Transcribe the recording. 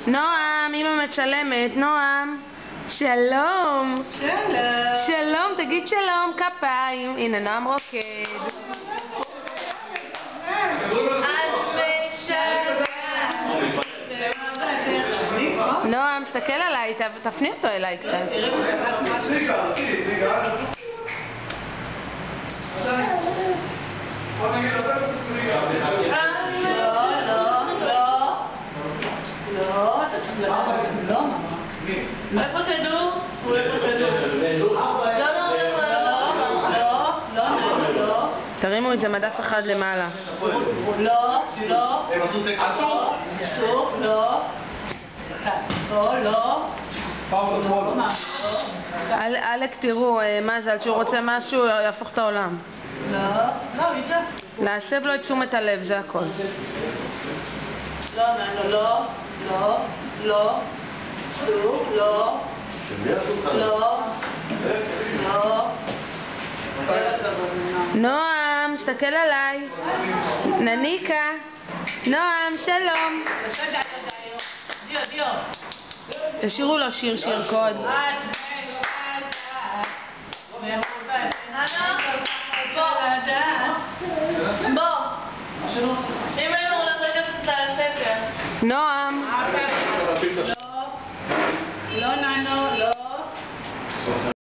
נועם, אמא מצלמת. נועם, שלום. שלום, תגיד שלום, כפיים. הנה, נועם רוקד. נועם, תסתכל עליי, תפני אותו אליי קצת. איפה כדור? הוא איפה כדור? לא. תרימו את זה מדף אחד למעלה. לא. אסור. לא. אלק, תראו, מזל, שהוא רוצה משהו, יהפוך את העולם. לא, להסב לו את תשומת הלב, זה הכל. לא. אסור, לא. נועם, תסתכל עליי. נניקה. נועם, שלום. דיו. תשאירו לו שיר שירקוד. בוא.